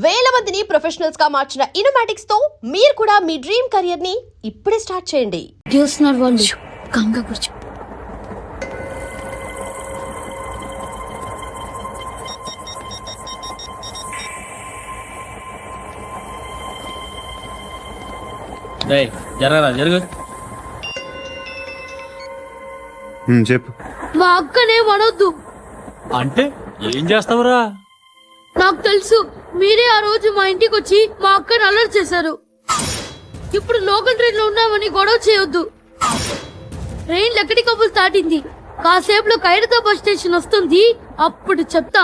వేల మందిని ప్రొఫెషనల్స్ గా మార్చిన ఇనోమాటిక్స్ తో మీరు కూడా మీ డ్రీమ్ కెరియర్ ని ఇప్పుడే స్టార్ట్ చేయండి. చూస్తున్నారు వాళ్ళు. కంగా కూర్చో. జరగరా జరుగు. చెప్పు. మా అక్కనే వడొద్దు అంటే ఏం చేస్తావురా? నాకు తెలుసు. మీరే ఆ రోజు మా ఇంటికి వచ్చి మా అక్కని అలర్ట్ చేశారు. ఇప్పుడు లోకల్ ట్రైన్ లో ఉన్నామని గొడవ చేయొద్దు. ట్రైన్ లక్కడి కబుల్ దాటింది. కాసేపులో ఖైరతాబాద్ స్టేషన్ వస్తుంది. అప్పుడు చెప్తా.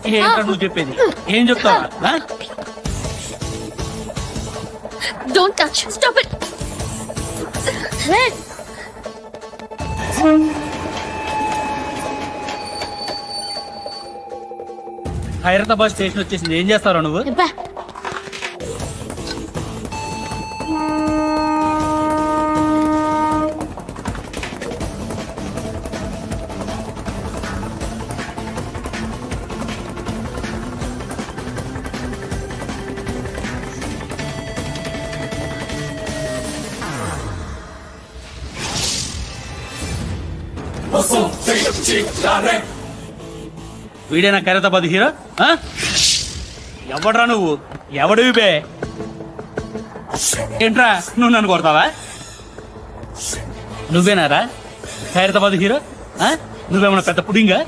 ఏంట్రా నువ్వు చెప్పేది? ఏం చెప్తావా? Don't touch. Stop it. Khairatabad station వచ్చేసింది. ఏం చేస్తారా నువ్వు? వీడేనా ఖైరతాబాద్ హీరో? ఎవడ్రా నువ్వు? ఎవడివి బే? ఏంట్రా నువ్వు నన్ను కొడతావా? నువ్వేనారా ఖైరతాబాద్ హీరో? నువ్వేమన్నా పెద్ద పుడింగా?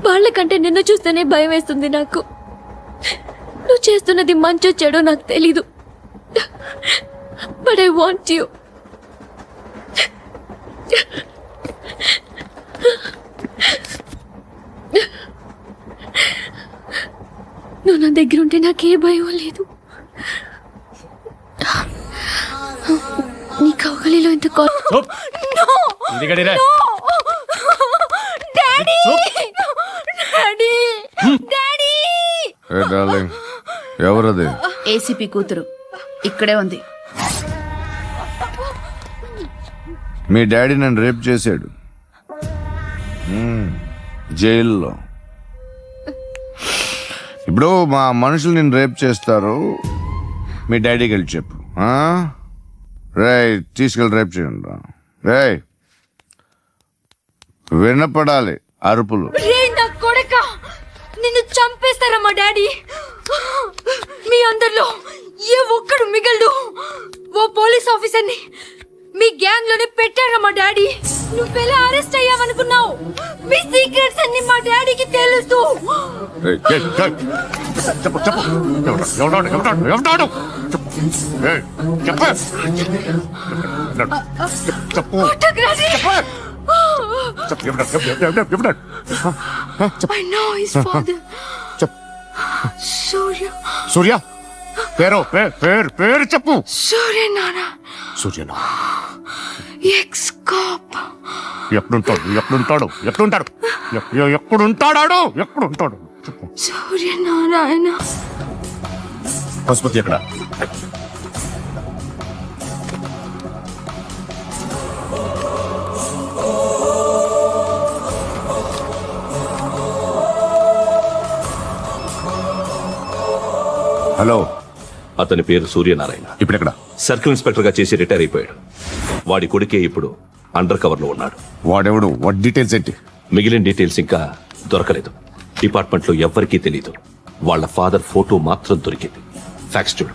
వాళ్ళకంటే నిన్ను చూస్తేనే భయం వేస్తుంది నాకు. నువ్వు చేస్తున్నది మంచో చెడో నాకు తెలీదు. But I want you. నువ్వు నా దగ్గర ఉంటే నాకే భయం లేదు. నీ కౌగలిలో ఇంత ఎవరది? ఏసీపీ కూతురు ఇక్కడే ఉంది. మీ డాడీ నన్ను రేప్ చేశాడు జైల్లో. ఇప్పుడు మా మనుషులు నిన్ను రేప్ చేస్తారు. మీ డాడీకి వెళ్ళి చెప్పు. రేయ్ తీసుకెళ్ళి రేప్ చేయండి. రేయ్ వినపడాలి అరుపులు. నిన్ను చంపేస్తారా మా డాడీ? మీ అందరిలో ఏ ఒక్కడు మిగలడు. ఓ పోలీస్ ఆఫీసర్ని మీ గ్యాంగ్ లోనే పెట్టారా మా డాడీ? నువ్వెలా అరెస్ట్ అయ్యావనుకున్నావు? మీ సీక్రెట్స్ అన్ని మా డాడీకి తెలుసు. I know his father. సూర్య పేరు చెప్పు. సూర్య నాన్న. సూర్య ఎక్స్ కాప్. ఎప్పుడుంటాడు సూర్యనారాయణ. పశుపతి ఎక్కడ? హలో, అతని పేరు సూర్యనారాయణ. ఇప్పుడెక్కడ? సర్కిల్ ఇన్స్పెక్టర్ గా చేసి రిటైర్ అయిపోయాడు. వాడి కొడుకే ఇప్పుడు అండర్ కవర్ లో ఉన్నాడు. వాడెవడు? వాట్ డీటెయిల్స్ ఏంటి? మిగిలిన డీటెయిల్స్ ఇంకా దొరకలేదు. డిపార్ట్మెంట్ లో ఎవ్వరికీ తెలియదు. వాళ్ళ ఫాదర్ ఫోటో మాత్రం దొరికింది. ఫ్యాక్స్ చూడు.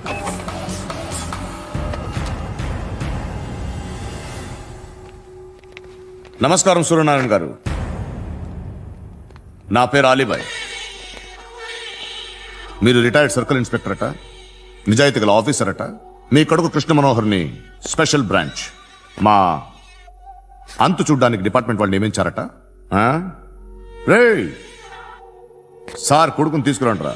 నమస్కారం సూర్యనారాయణ గారు. నా పేరు అలీబాయ్. మీరు రిటైర్డ్ సర్కిల్ ఇన్స్పెక్టర్ అట, నిజాయితీ గల ఆఫీసర్ అట. మీ కొడుకు కృష్ణ మనోహర్ని స్పెషల్ బ్రాంచ్ మా అంతు చూడ్డానికి డిపార్ట్మెంట్ వాళ్ళు నియమించారట. రే సార్, కొడుకుని తీసుకురండి రా.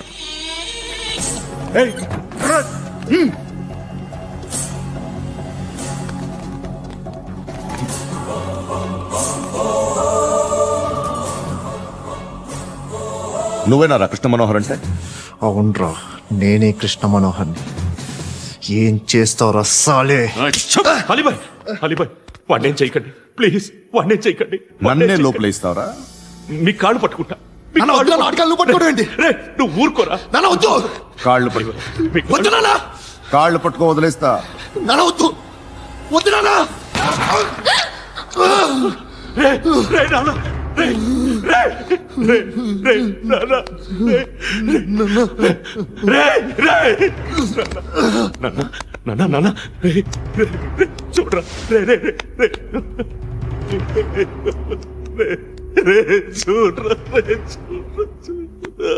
నువ్వేనారా కృష్ణ మనోహర్ అంటే? అవునరా, నేనే కృష్ణ మనోహర్ని. ఏం చేస్తావురా సాలే? అలీబాయ్, అలీబాయ్, వాడినేం చేయకండి ప్లీజ్, వాడినేం చేయకండి. నన్నే లోపలేస్తావరా? మీ కాళ్ళు పట్టుకుంటా. మీ నాన్న వద్దు, నాటకాలు నువ్వు పట్టుకోవడం ఏంటి? రే, నువ్వు ఊరుకోరా. నాన్న వద్దు, కాళ్ళు పట్టుకో. మీ కాళ్ళు- వద్దు నాన్న, కాళ్ళు పట్టుకో, వదిలేస్తా. నాన్న వద్దు, వద్దు నాన్న. రే, రే, నాన్న, రే, రే, రే, రే, నాన్న, రే, రే, రే, నాన్న, నాన్న, నాన్న, రే, రే, రే, చూడరా, రే, రే, రే, రే, రే, రే, చూడరా, రే, చూడరా, చూడరా.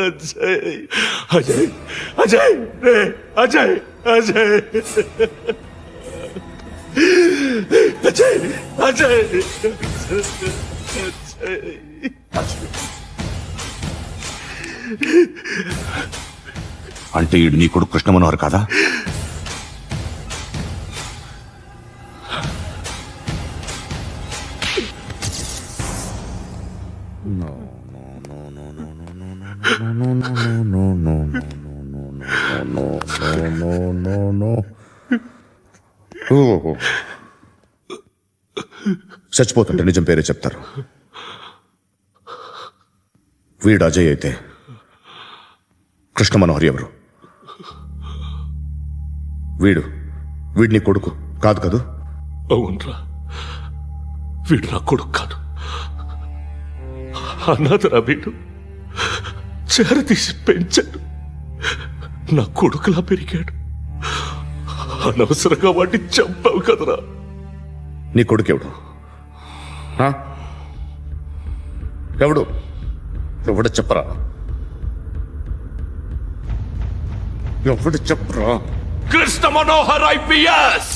అజయ్, అజయ్, అజయ్, రే, అజయ్, అజయ్, అజయ్, అజయ్, అంటే ఈడు నీ కొడుకు కృష్ణ మనోహర్ కాదా? చచ్చిపోతుంటే నిజం పేరే చెప్తారు. వీడు అజయ్ అయితే కృష్ణ మనోహర్ ఎవరు? వీడిని కొడుకు కాదు కదూ? అవునరా, వీడు నా కొడుకు కాదు, అనాథరా. వీడు చేరతీసి పెంచాడు, నా కొడుకులా పెరిగాడు. అనవసరంగా వాడిని చంపావు కదరా. నీ కొడుకెవడు? ఎవడు? ఎవడు చెప్పరా? ఎవడు చెప్పరా? Krishna Manohar IPS.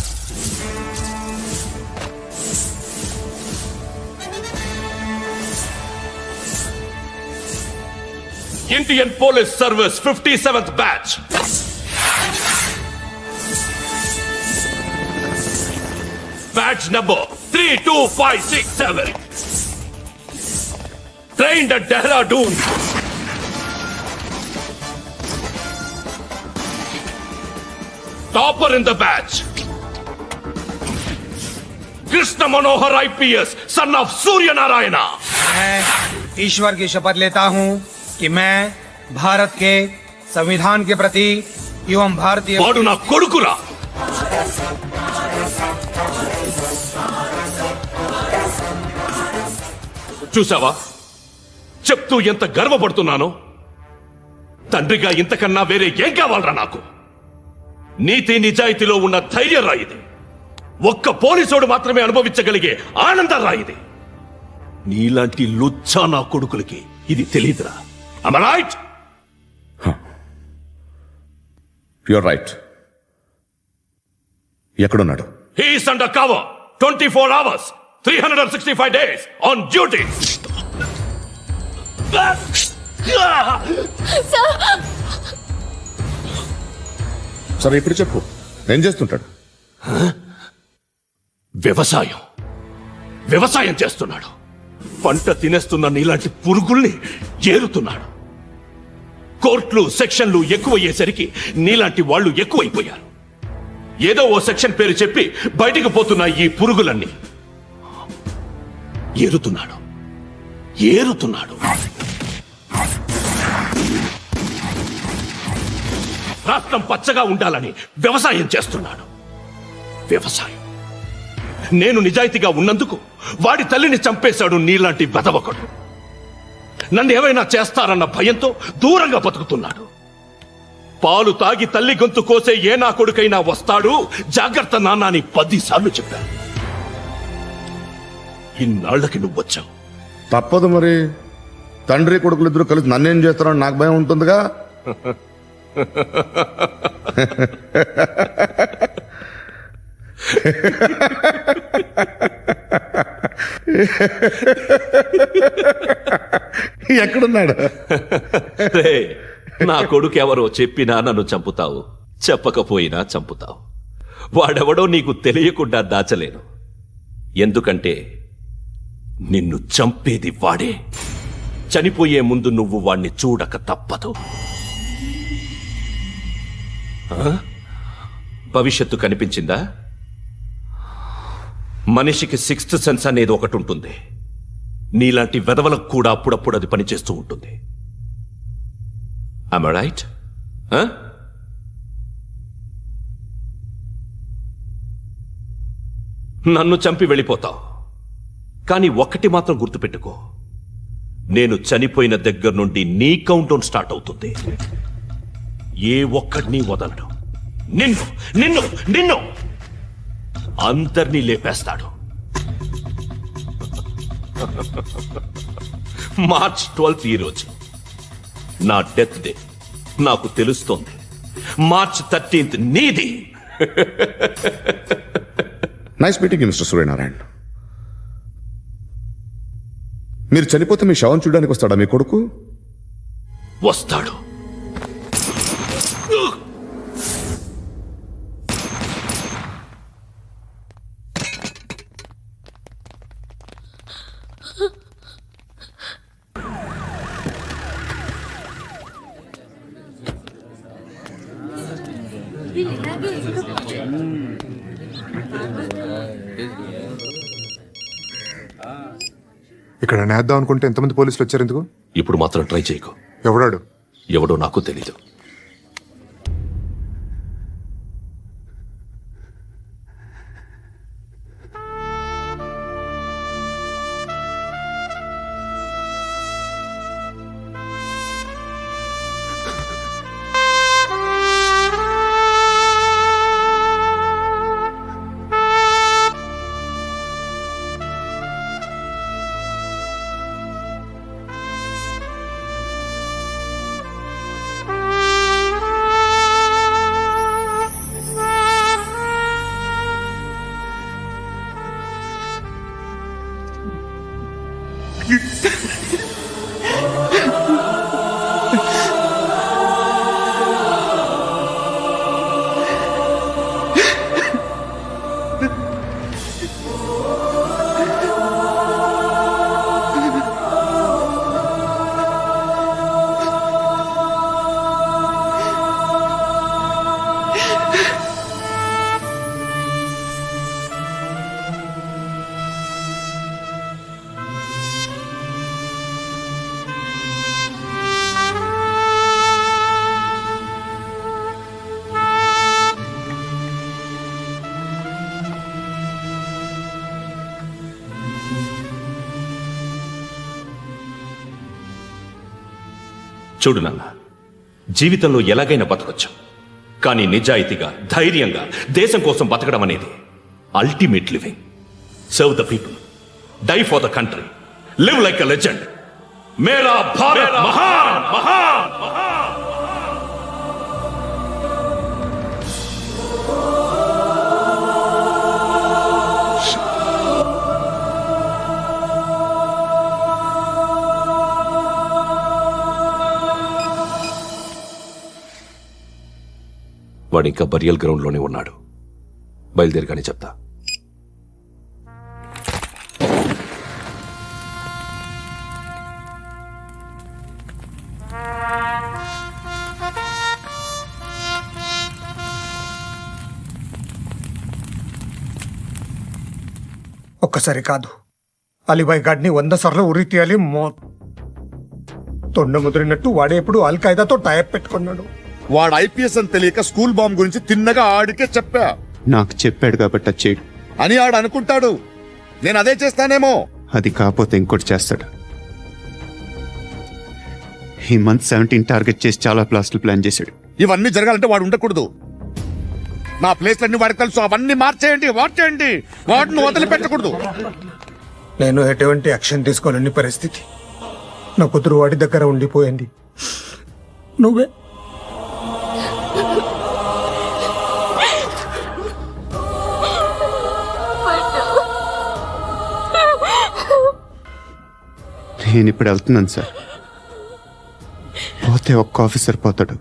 Indian Police Service 57th batch. Batch number 32567. Trained at Dehradun. Topper in the batch. Krishna Manohar IPS, son of Surya Narayana. मैं ईश्वर की शपथ लेता हूँ कि मैं भारत के संविधान के प्रति एवं भारतीय వాడు నా కొడుకురా. చూసావా, చెప్తూ ఎంత గర్వపడుతున్నానో. తండ్రిగా ఇంతకన్నా వేరే ఏం కావాలరా నాకు? నీతి నిజాయితీలో ఉన్న ధైర్యం రా ఇది. ఒక్క పోలీసోడు మాత్రమే అనుభవించగలిగే ఆనందం రా ఇది. నీలాంటి లుచ్చా నా కొడుకులకి ఇది తెలీదురా. Am I right? You're right. ఎక్కడున్నాడు? He is under cover 24 hours, 365 days on duty. సరే, ఇప్పుడు చెప్పు, ఏం చేస్తుంటాడు? వ్యవసాయం. వ్యవసాయం చేస్తున్నాడు. పంట తినేస్తున్న నీలాంటి పురుగుల్ని ఏరుతున్నాడు. కోర్టులు సెక్షన్లు ఎక్కువయ్యేసరికి నీలాంటి వాళ్ళు ఎక్కువైపోయారు. ఏదో ఓ సెక్షన్ పేరు చెప్పి బయటికి పోతున్న ఈ పురుగులన్నీ ఏరుతున్నాడు. రాష్ట్రం పచ్చగా ఉండాలని వ్యవసాయం చేస్తున్నాడు. వ్యవసాయం. నేను నిజాయితీగా ఉన్నందుకు వాడి తల్లిని చంపేశాడు నీలాంటి వెధవకుడు. నన్ను ఏమైనా చేస్తారన్న భయంతో దూరంగా బతుకుతున్నాడు. పాలు తాగి తల్లి గొంతు కోసే ఏ నా కొడుకైనా వస్తాడు, జాగ్రత్త నాన్న అని 10 సార్లు చెప్పాను. ఇన్నాళ్లకి నువ్వు వచ్చావు. తప్పదు మరి. తండ్రి కొడుకులు ఇద్దరు కలిసి నన్నేం చేస్తారని నాకు భయం ఉంటుందిగా. ఎక్కడున్నాడు? రే, నా కొడుకు ఎవరో చెప్పినా నన్ను చంపుతావు, చెప్పకపోయినా చంపుతావు. వాడెవడో నీకు తెలియకుండా దాచలేను. ఎందుకంటే నిన్ను చంపేది వాడే. చనిపోయే ముందు నువ్వు వాణ్ణి చూడక తప్పదు. భవిష్యత్తు కనిపించిందా? మనిషికి 6th సెన్స్ అనేది ఒకటి ఉంటుంది. నీలాంటి వెధవలకు కూడా అప్పుడప్పుడు అది పనిచేస్తూ ఉంటుంది. Am I right? నన్ను చంపి వెళ్ళిపోతావు. కానీ ఒక్కటి మాత్రం గుర్తుపెట్టుకో, నేను చనిపోయిన దగ్గర నుండి నీ కౌంటౌన్ స్టార్ట్ అవుతుంది. ఏ ఒక్కడిని వదలడు. నిన్ను నిన్ను నిన్ను అందరినీ లేపేస్తాడు. మార్చ్ 12th ఈ రోజు నా డెత్ డే. నాకు తెలుస్తోంది. మార్చ్ 13th నీది. Nice meeting mister Suryanarayana. మీరు చనిపోతే మీ శవం చూడడానికి వస్తాడా మీ కొడుకు? వస్తాడు. ఇక్కడ నేద్దాం అనుకుంటే ఎంతమంది పోలీసులు వచ్చారు ఎందుకు? ఇప్పుడు మాత్రం ట్రై చేయకు. ఎవడాడు? ఎవడో నాకు తెలీదు. చూడు నాన్న, జీవితంలో ఎలాగైనా బతకొచ్చు. కానీ నిజాయితీగా, ధైర్యంగా దేశం కోసం బతకడం అనేది ultimate living. Serve the people, die for the country, live like a legend. మేరా భారత్ మహాన్ మహాన్ మహాన్. వాడు ఇంకా బరియల్ గ్రౌండ్లోనే ఉన్నాడు. బయలుదేరగానే చెప్తా. ఒక్కసారి కాదు, అలీబాయ్ గాడిని 100 సార్లు ఉరి తీయాలి. తొండ ముదిరినట్టు వాడే ఎప్పుడు అల్ ఖైదాతో టైప్ పెట్టుకున్నాడు. వాడు ఐపీఎస్ అని తెలియక స్కూల్ బాంబ్ గురించి తిన్నగా ఆడికే చెప్పా నాకు చెప్పాడు కాబట్టి అది చేయడు. అని ఆడు అనుకుంటాడు. నేను అదే చేస్తానేమో. అది కాకపోతే ఇంకోటి చేస్తాడు. ఈ మంత్ 17 టార్గెట్ చేసి చాలా ప్లాస్టులు ప్లాన్ చేశాడు. ఇవన్నీ జరగాలంటే వాడు ఉండకూడదు. నా ప్లేస్లన్నీ వాడికి తెలుసు. అవన్నీ మార్చేయండి, వార్చేయండి. వాటిని వదిలిపెట్టకూడదు. నేను ఎటువంటి యాక్షన్ తీసుకోలేని పరిస్థితి. నా కూతురు వాడి దగ్గర ఉండిపోయింది. నువ్వే నేను ఇప్పుడు వెళ్తున్నాను సార్. పోతే ఒక్క ఆఫీసర్ పోతాడు,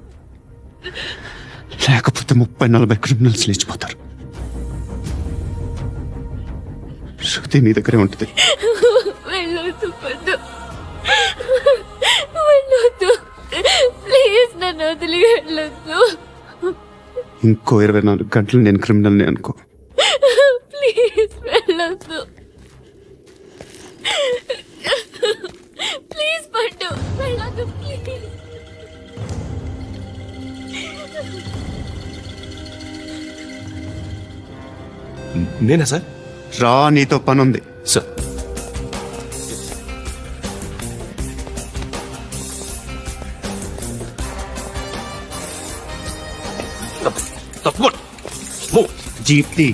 లేకపోతే 30-40 క్రిమినల్స్ లేచిపోతారు. శృతి నీ దగ్గరే ఉంటుంది. వెళ్ళొద్దు పద్దు, వెళ్ళొద్దు ప్లీజ్, నన్ను వదిలి వెళ్ళొద్దు. ఇంకో 24 గంటలు నేను క్రిమినల్ని అనుకో. ప్లీజ్ వెళ్ళొద్దు, ప్లీజ్ పట్టు, వెళ్ళొద్దు ప్లీజ్. నేనా సార్? రా, నీతో పని ఉంది. సార్ తప్పకుండా జీప్తి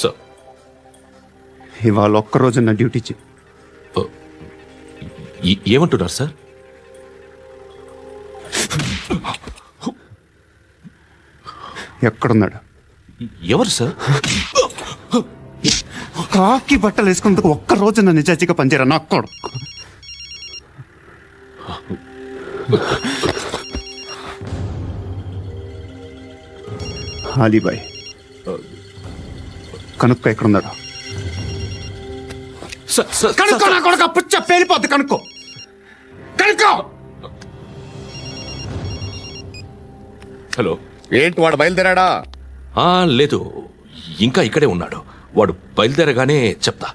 సార్. ఇవాళ ఒక్కరోజు నా డ్యూటీ చేయి. ఏమంటున్నారు సార్? ఎక్కడున్నాడు? ఎవరు సార్? కాకి బట్టలు వేసుకున్నందుకు ఒక్కరోజు నా నిజాయితీగా పనిచేయరా నా కొడుకు. అలీబాయ్ కనుక్కో ఎక్కడున్నాడు. కనుక్కో నా కొడుకు, పుచ్చ పేలిపోద్ది. కనుక్కో కనుక్కో. హలో, ఏంటి వాడు బయలుదేరాడా? లేదు, ఇంకా ఇక్కడే ఉన్నాడు. వాడు బయలుదేరగానే చెప్తా.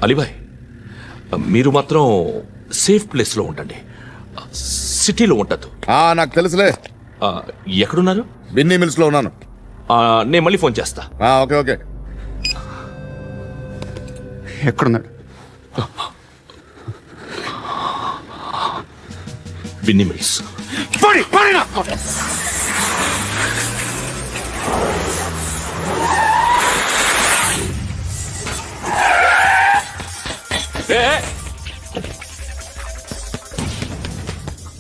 అలీబాయ్, మీరు మాత్రం సేఫ్ ప్లేస్లో ఉండండి, సిటీలో ఉండద్దు. నాకు తెలుసులే. ఎక్కడున్నారు? బిన్నీ మిల్స్ లో ఉన్నాను. నేను మళ్ళీ ఫోన్ చేస్తా. Okay okay. ఎక్కడున్నాడు? బిన్నీ మిల్స్.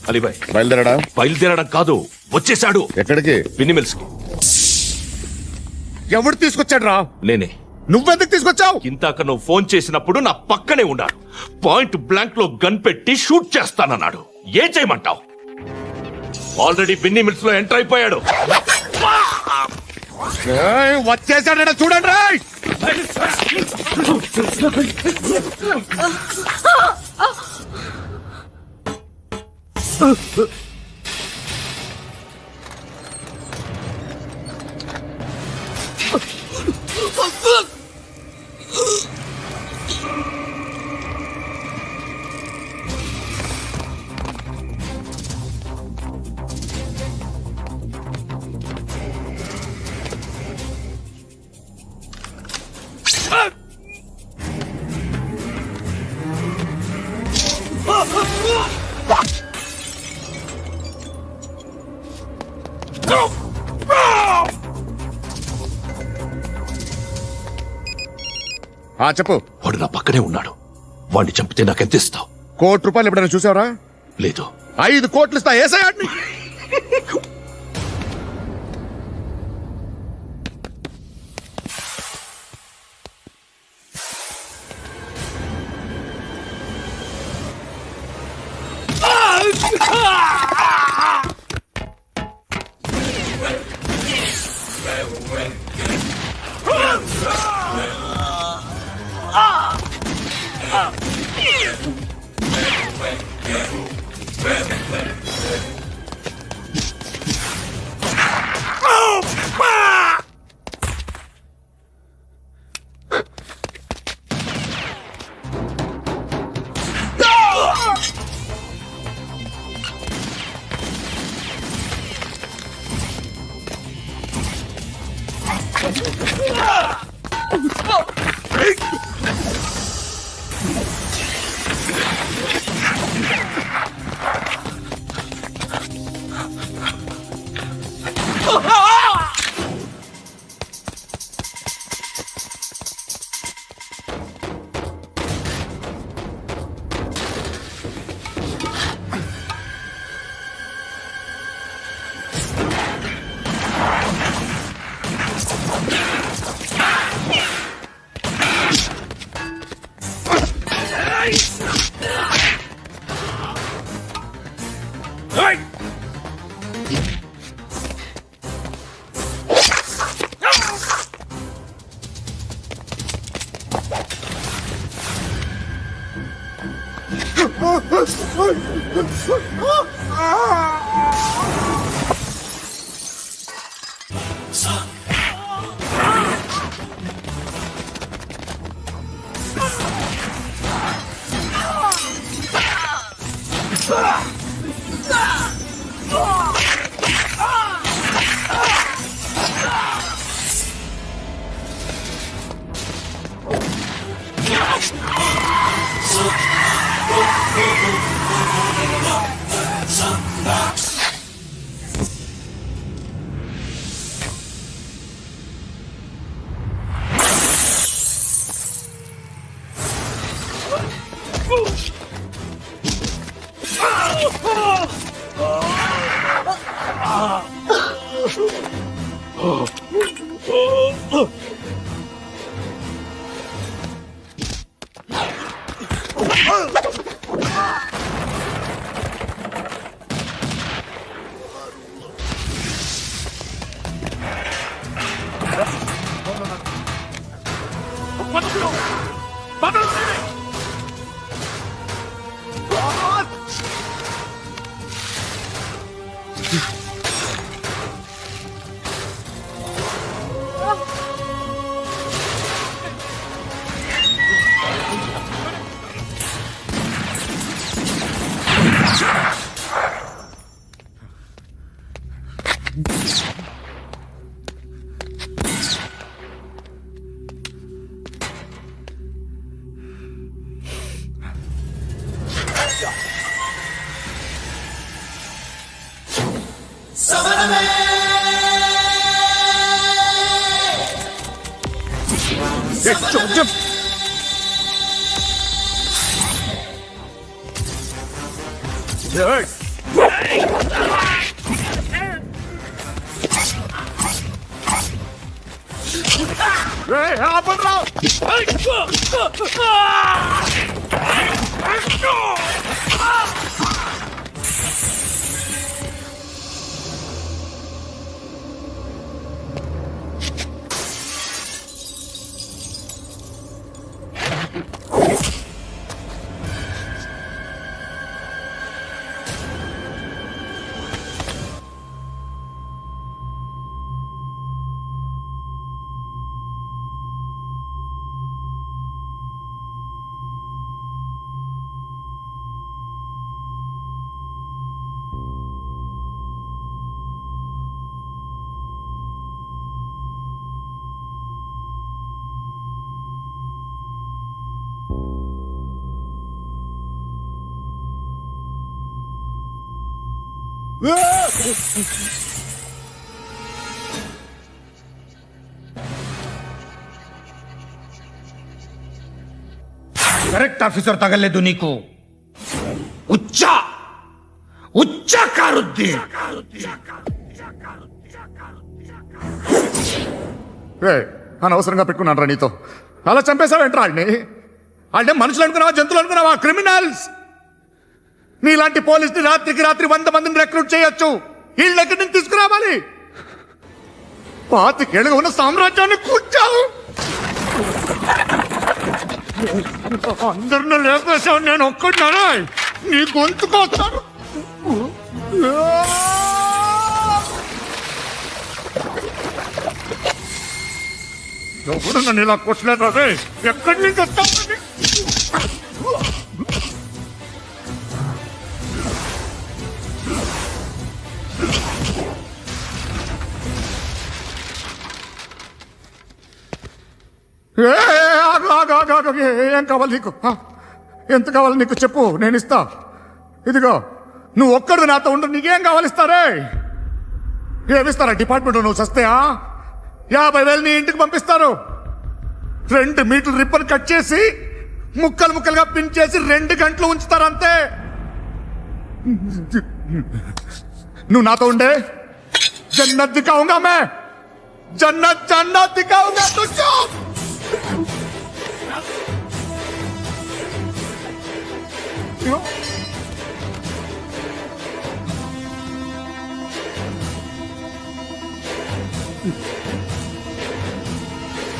అలీబాయ్ బయలుదేరాడా? బయలుదేరడం కాదు, వచ్చేసాడు. ఎక్కడికి? బిన్నీ మిల్స్ కి. ఎవడు తీసుకొచ్చాడు రా? నేనే. నువ్వెందుకు తీసుకొచ్చావు? ఇంతాక నువ్వు ఫోన్ చేసినప్పుడు నా పక్కనే ఉన్నాడు. పాయింట్ బ్లాంక్ లో గన్ పెట్టి షూట్ చేస్తానన్నాడు. ఏం చేయమంటావు? ఆల్రెడీ బిన్నీ మిల్స్ లో ఎంటర్ అయిపోయాడు. వచ్చేసాడ చూడండి రా. చెప్పు. వాడు నా పక్కనే ఉన్నాడు. వాడిని చంపితే నాకెంత ఇస్తావు? ₹1 కోటి ఎప్పుడైనా చూసావరా? లేదు. 5 కోట్లు ఇస్తా. ఏసయాడిని. కరెక్ట్ ఆఫీసర్ తగలేదు నీకు. ఉచ్చా ఉచ్చా కారుద్ది. అనవసరంగా పెట్టుకున్నాను రా నీతో. అలా చంపేశావేంట్రా ఆడిని? అంటే మనుషులు అనుకున్నావా, జంతువులు అనుకున్నావా? క్రిమినల్స్. నీలాంటి పోలీసుని రాత్రికి రాత్రి 100 మందిని రిక్రూట్ చేయొచ్చు. వీళ్ళ దగ్గర నుంచి తీసుకురావాలి. 25 ఏళ్ళుగా ఉన్న సామ్రాజ్యాన్ని కూర్చావు. అందరిని లేపేశావు, నేను ఒక్కడినారా? నీ గొంతుకొస్తాను. ఎవరు నన్ను ఇలా కొట్టలేదు రే? ఎక్కడి నుంచి వస్తావు? ఆగు, ఆగు, ఆగు, ఆగు. ఏం కావాలి నీకు ఎంత కావాలి నీకు చెప్పు, నేను ఇస్తా. ఇదిగో నువ్వు ఒక్కడు నాతో ఉండు, నీకేం కావాలి ఇస్తారే? ఏమిస్తారా డిపార్ట్మెంట్ నువ్వు సస్తేయా? 50,000 నీ ఇంటికి పంపిస్తారు. 2 మీటర్లు రిబ్బన్ కట్ చేసి ముక్కలు ముక్కలుగా పిన్ చేసి 2 గంటలు ఉంచుతారు అంతే. నువ్వు నాతో ఉండే జన్నత్ దిఖాऊंगा मैं, जन्नत जन्नत दिखाऊंगा तुझको.